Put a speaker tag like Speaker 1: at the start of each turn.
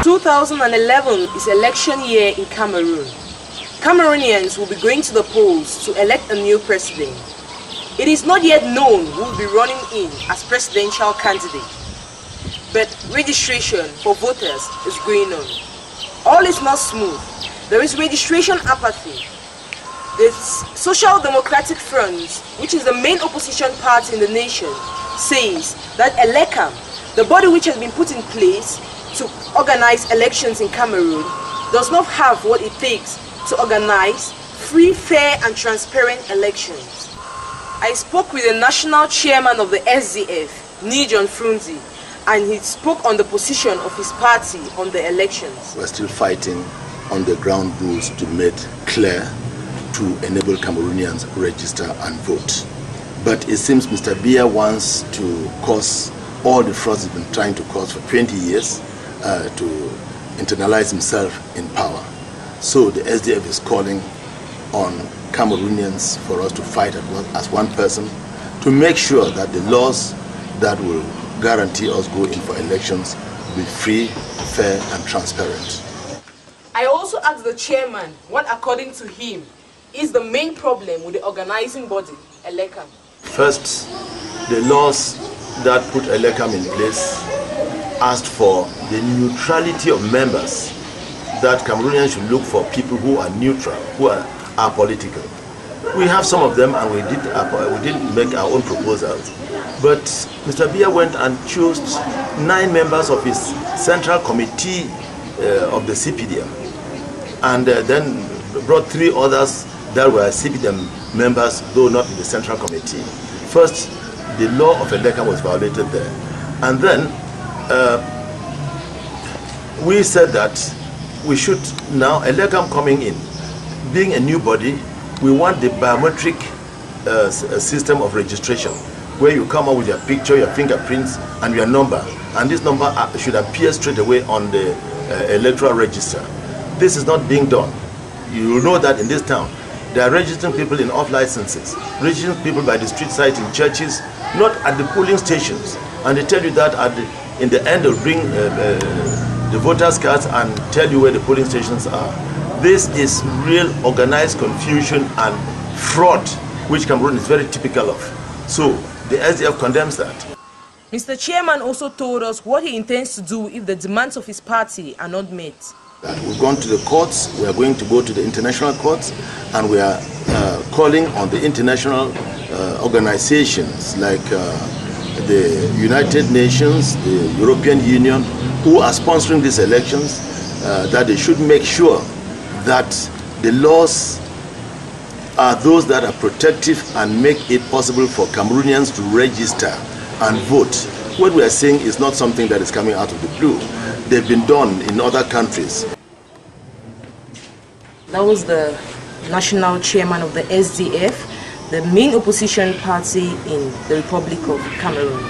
Speaker 1: 2011 is election year in Cameroon. Cameroonians will be going to the polls to elect a new president. It is not yet known who will be running in as presidential candidate, but registration for voters is going on. All is not smooth. There is registration apathy. The Social Democratic Front, which is the main opposition party in the nation, says that ELECAM, the body which has been put in place to organize elections in Cameroon, does not have what it takes to organize free, fair and transparent elections. I spoke with the national chairman of the SDF, Ni John Fru Ndi, and he spoke on the position of his party on the elections.
Speaker 2: We're still fighting on the ground rules to make clear to enable Cameroonians to register and vote. But it seems Mr. Biya wants to cause all the frauds he's been trying to cause for 20 years to internalize himself in power. So the SDF is calling on Cameroonians for us to fight as one person to make sure that the laws that will guarantee us go in for elections will be free, fair and transparent.
Speaker 1: I also asked the chairman what, according to him, is the main problem with the organizing body, ELECAM.
Speaker 2: First, the laws that put ELECAM in place asked for the neutrality of members, that Cameroonians should look for people who are neutral, who are apolitical. We have some of them and we didn't make our own proposals. But Mr. Biya went and chose 9 members of his central committee of the CPDM and then brought 3 others that were CPDM members, though not in the central committee. First, the law of ELECAM was violated there. And then we said that we should now, ELECAM coming in, being a new body, we want the biometric system of registration, where you come up with your picture, your fingerprints, and your number. And this number should appear straight away on the electoral register. This is not being done. You know that in this town, they are registering people in off licenses, registering people by the street side in churches, not at the polling stations. And they tell you that in the end they'll bring the voters' cards and tell you where the polling stations are. This is real organized confusion and fraud, which Cameroon is very typical of. So the SDF condemns that.
Speaker 1: Mr. Chairman also told us what he intends to do if the demands of his party are not met.
Speaker 2: We've gone to the courts, we are going to go to the international courts, and we are calling on the international organizations like the United Nations, the European Union, who are sponsoring these elections, that they should make sure that the laws are those that are protective and make it possible for Cameroonians to register and vote. What we are saying is not something that is coming out of the blue. They've been done in other countries.
Speaker 1: That was the national chairman of the SDF, the main opposition party in the Republic of Cameroon.